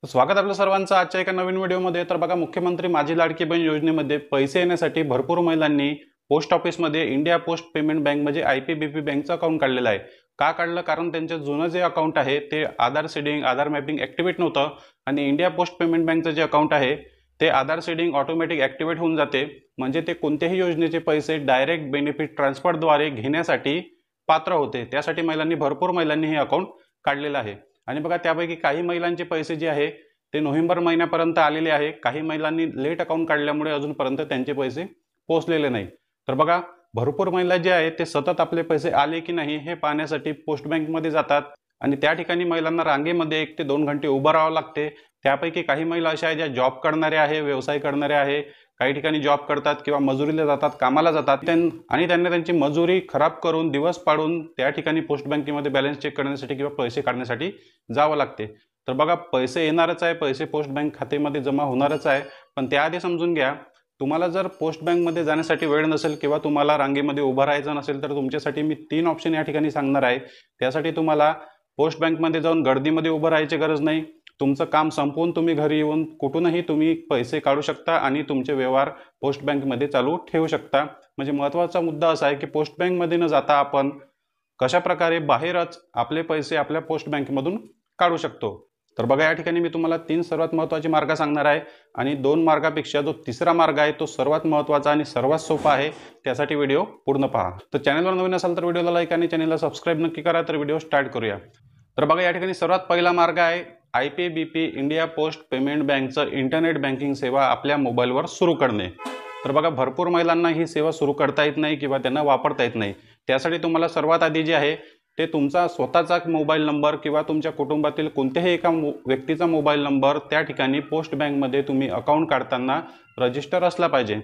स्वागत आपल्या सर्वांचं आजच्या एका नवीन व्हिडिओमध्ये। तर बघा, मुख्यमंत्री माझी लाडकी बहीण योजनेमध्ये पैसे येण्यासाठी भरपूर महिलांनी पोस्ट ऑफिसमध्ये इंडिया पोस्ट पेमेंट बँक म्हणजे आयपीबीपी बँकचं अकाउंट काढलेलं आहे। का काढलं? कारण त्यांचं जुनं जे अकाउंट आहे ते आधार सीडिंग आधार मॅपिंग ॲक्टिवेट नव्हतं आणि इंडिया पोस्ट पेमेंट बँकचं जे अकाउंट आहे ते आधार सीडिंग ऑटोमॅटिक ॲक्टिवेट होऊन जाते, म्हणजे ते कोणत्याही योजनेचे पैसे डायरेक्ट बेनिफिट ट्रान्सफरद्वारे घेण्यासाठी पात्र होते। त्यासाठी भरपूर महिलांनी हे अकाउंट काढलेलं आहे। आणि बघा, त्यापैकी काही महिलांचे पैसे जे आहे ते नोव्हेंबर महिन्यापर्यंत आलेले आहे। काही महिलांनी लेट अकाउंट काढल्यामुळे अजूनपर्यंत त्यांचे पैसे पोहोचलेले नाही। तर बघा, भरपूर महिला जे आहेत ते सतत आपले पैसे आले की नाही हे पाहण्यासाठी पोस्ट बँकमध्ये जातात आणि त्या ठिकाणी महिलांना रांगेमध्ये 1 ते 2 घंटे उभं राहावं लागते। त्यापैकी काही महिला अशा आहेत ज्या जॉब करणाऱ्या आहे, व्यवसाय करणाऱ्या आहे, काही ठिकाणी जॉब करतात किंवा मजुरीला जातात, कामाला जातात आणि त्यांना त्यांची मजुरी खराब करून दिवस पाडून त्या ठिकाणी पोस्ट बँकेमध्ये बॅलन्स चेक करण्यासाठी किंवा पैसे काढण्यासाठी जावं लागते। तर बघा, पैसे येणारच आहे, पैसे पोस्ट बँक खात्यामध्ये जमा होणारच आहे, पण त्याआधी समजून घ्या, तुम्हाला जर पोस्ट बँकमध्ये जाण्यासाठी वेळ नसेल किंवा तुम्हाला रांगेमध्ये उभं राहायचं नसेल तर तुमच्यासाठी मी 3 ऑप्शन या ठिकाणी सांगणार आहे। त्यासाठी तुम्हाला पोस्ट बँकमध्ये जाऊन गर्दीमध्ये उभं राहायची गरज नाही। तुमचं काम संपवून तुम्ही घरी येऊन कुठूनही तुम्ही पैसे काढू शकता आणि तुमचे व्यवहार पोस्ट बँकमध्ये चालू ठेवू शकता। म्हणजे महत्त्वाचा मुद्दा असा आहे की पोस्ट बँकमध्ये न जाता आपण कशा प्रकारे बाहेरच आपले पैसे आपल्या पोस्ट बँकेमधून काढू शकतो। तर बघा, या ठिकाणी मी तुम्हाला 3 सर्वात महत्त्वाचे मार्ग सांगणार आहे आणि 2 मार्गापेक्षा जो तिसरा मार्ग आहे तो सर्वात महत्त्वाचा आणि सर्वात सोपा आहे। त्यासाठी व्हिडिओ पूर्ण पहा। तर चॅनलवर नवीन असाल तर व्हिडिओला लाईक आणि चॅनलला सबस्क्राईब नक्की करा। तर व्हिडिओ स्टार्ट करूया। तर बघा, या ठिकाणी सर्वात पहिला मार्ग आहे आयपीबीपी इंडिया पोस्ट पेमेंट बँकचं इंटरनेट बँकिंग सेवा आपल्या मोबाईलवर सुरू करणे। तर बघा, भरपूर महिलांना ही सेवा सुरू करता येत नाही किंवा त्यांना वापरता येत नाही। त्यासाठी तुम्हाला सर्वात आधी जे आहे ते तुमचा स्वतःचा मोबाईल नंबर किंवा तुमच्या कुटुंबातील कोणत्याही एका व्यक्तीचा मोबाईल नंबर त्या ठिकाणी पोस्ट बँकमध्ये तुम्ही अकाउंट काढताना रजिस्टर असला पाहिजे।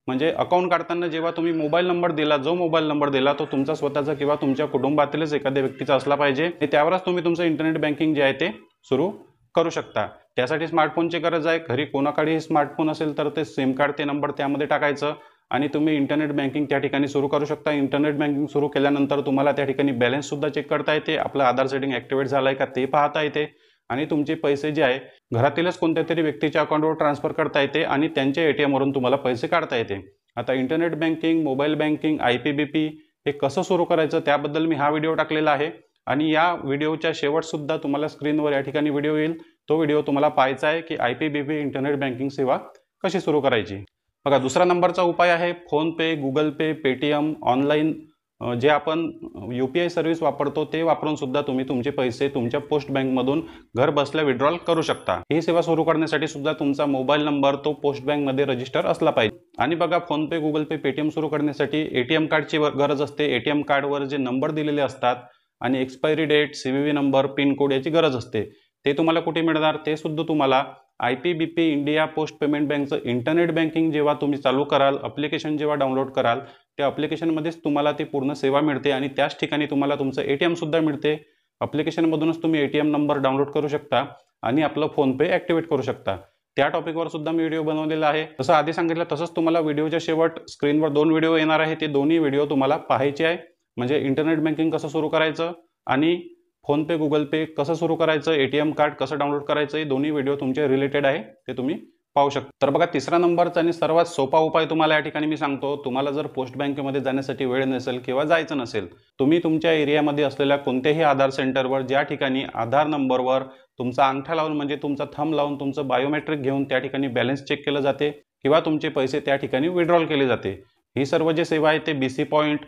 म्हणजे अकाउंट काढताना जेव्हा तुम्ही मोबाईल नंबर दिला, जो मोबाईल नंबर दिला तो तुमचा स्वतःचा किंवा तुमच्या कुटुंबातीलच एखाद्या व्यक्तीचा असला पाहिजे। त्यावरच तुम्ही तुमचं इंटरनेट बँकिंग जे आहे ते सुरू करू शकता। त्यासाठी स्मार्टफोनची गरज आहे। घरी कोणाकडेही स्मार्टफोन असेल तर ते सिम कार्ड ते नंबर त्यामध्ये टाकायचं आणि तुम्ही इंटरनेट बँकिंग त्या ठिकाणी सुरू करू शकता। इंटरनेट बँकिंग सुरू केल्यानंतर तुम्हाला त्या ठिकाणी बॅलन्स सुद्धा चेक करता येते, आपलं आधार सेटिंग ॲक्टिवेट झालं आहे का ते पाहता येते आणि तुमचे पैसे जे आहे घरातीलच कोणत्यातरी व्यक्तीच्या अकाउंटवर ट्रान्सफर करता येते आणि त्यांच्या ATM वरून तुम्हाला पैसे काढता येते। आता इंटरनेट बँकिंग, मोबाईल बँकिंग, आयपीबीपी हे कसं सुरू करायचं त्याबद्दल मी हा व्हिडिओ टाकलेला आहे आणि या व्हिडिओच्या शेवटसुद्धा तुम्हाला स्क्रीनवर या ठिकाणी व्हिडिओ येईल। तो व्हिडिओ तुम्हाला पाहायचा आहे की आयपीबीपी इंटरनेट बँकिंग सेवा कशी सुरू करायची। बघा, दुसरा नंबरचा उपाय आहे फोनपे, गुगल पे, पेटीएम ऑनलाईन जे आपण UPI सर्व्हिस वापरतो ते वापरून सुद्धा तुम्ही तुमचे पैसे तुमच्या पोस्ट बँकमधून घर बसल्या विड्रॉल करू शकता। ही सेवा सुरू करण्यासाठी सुद्धा तुमचा मोबाईल नंबर तो पोस्ट बँकमध्ये रजिस्टर असला पाहिजे। आणि बघा, फोनपे, गुगल पे, पेटीएम सुरू करण्यासाठी ATM कार्डची गरज असते। ATM कार्डवर जे नंबर दिलेले असतात आणि expiry date, CVV number, pin code याची गरज असते। ते तुम्हाला कुठे मिळणार? ते सुद्धा तुम्हाला आयपीबीपी इंडिया पोस्ट पेमेंट बँकचं इंटरनेट बँकिंग जेव्हा तुम्ही चालू कराल, ॲप्लिकेशन जेव्हा डाउनलोड कराल, त्या ॲप्लिकेशनमध्येच तुम्हाला ती पूर्ण सेवा मिळते आणि त्याच ठिकाणी तुम्हाला तुमचं ATM सुद्धा मिळते। ॲप्लिकेशनमधूनच तुम्ही ATM नंबर डाउनलोड करू शकता आणि आपलं फोनपे ॲक्टिवेट करू शकता। त्या टॉपिकवर सुद्धा मी व्हिडिओ बनवलेला आहे। जसं आधी सांगितलं तसंच तुम्हाला व्हिडिओच्या शेवट स्क्रीनवर 2 व्हिडिओ येणार आहे, ते दोन्ही व्हिडिओ तुम्हाला पाहायचे आहे। म्हणजे इंटरनेट बँकिंग कसं सुरू करायचं आणि फोनपे, गुगल पे कसं सुरू करायचं, ATM कार्ड कसं डाउनलोड करायचं, हे दोन्ही व्हिडिओ तुमचे रिलेटेड आहे, ते तुम्ही पाहू शकता। तर बघा, तिसरा नंबरचा आणि सर्वात सोपा उपाय तुम्हाला या ठिकाणी मी सांगतो। तुम्हाला जर पोस्ट बँकेमध्ये जाण्यासाठी वेळ नसेल किंवा जायचं नसेल, तुम्ही तुमच्या एरियामध्ये असलेल्या कोणत्याही आधार सेंटरवर ज्या ठिकाणी आधार नंबरवर तुमचा अंगठा लावून म्हणजे तुमचा थंब लावून तुमचं बायोमेट्रिक घेऊन त्या ठिकाणी बॅलन्स चेक केलं जाते किंवा तुमचे पैसे त्या ठिकाणी विड्रॉल केले जाते। ही सर्व जे सेवा आहे ते BC पॉईंट,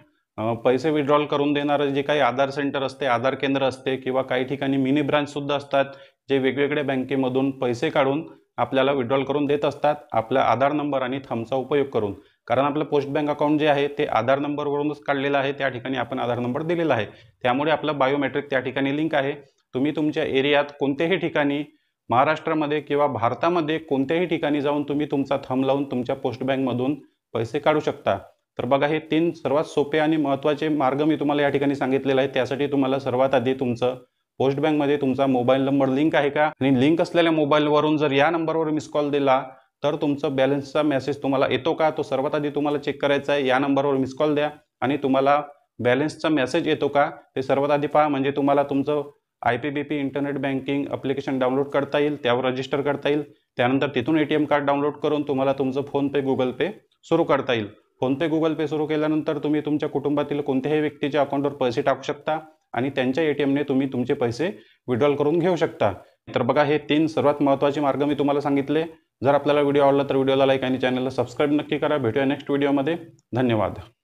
पैसे विड्रॉल करून देणारं जे काही आधार सेंटर असते, आधार केंद्र असते किंवा काही ठिकाणी मिनी ब्रांच सुद्धा असतात जे वेगवेगळ्या बँकेमधून पैसे काढून आपल्याला विड्रॉल करून देत असतात आपला आधार नंबर आणि थंबचा उपयोग करून। कारण आपलं पोस्ट बँक अकाउंट जे आहे ते आधार नंबरवरूनच काढलेलं आहे, त्या ठिकाणी आपण आधार नंबर दिलेला आहे, त्यामुळे आपलं बायोमेट्रिक त्या ठिकाणी लिंक आहे। तुम्ही तुमच्या एरियात कोणत्याही ठिकाणी महाराष्ट्रामध्ये किंवा भारतामध्ये कोणत्याही ठिकाणी जाऊन तुम्ही तुमचा थंब लावून तुमच्या पोस्ट बँकमधून पैसे काढू शकता। तर बघा, हे 3 सर्वात सोपे आणि महत्त्वाचे मार्ग मी तुम्हाला या ठिकाणी सांगितलेले आहे। त्यासाठी तुम्हाला सर्वात आधी तुमचं पोस्ट बँकमध्ये तुमचा मोबाईल नंबर लिंक आहे का आणि लिंक असलेल्या मोबाईलवरून जर या नंबरवर मिस कॉल दिला तर तुमचं बॅलन्सचा मेसेज तुम्हाला येतो का, तो सर्वात आधी तुम्हाला चेक करायचा आहे। या नंबरवर मिस कॉल द्या आणि तुम्हाला बॅलन्सचा मेसेज येतो का ते सर्वात आधी पहा, म्हणजे तुम्हाला तुमचं IPBP internet banking application download करता येईल, त्यावर रजिस्टर करता येईल. त्यानंतर तिथून ATM कार्ड डाउनलोड करून तुम्हाला तुमचं फोनपे, गुगल पे सुरू करता येईल. फोनपे, गुगल पे सुरू केल्यानंतर तुम्ही तुमच्या कुटुंबातील कोणत्याही व्यक्तीच्या अकाउंटवर पैसे टाकू शकता आणि त्यांच्या ATMने तुम्ही तुमचे पैसे विड्रॉल करून घेऊ शकता. तर बघा, हे 3 सर्वात महत्त्वाचे मार्ग मी तुम्हाला सांगितले. जर आपल्याला व्हिडिओ आवडला तर व्हिडिओला लाईक आणि चॅनलला सबस्क्राईब नक्की करा. भेटूया नेक्स्ट व्हिडिओमध्ये. धन्यवाद.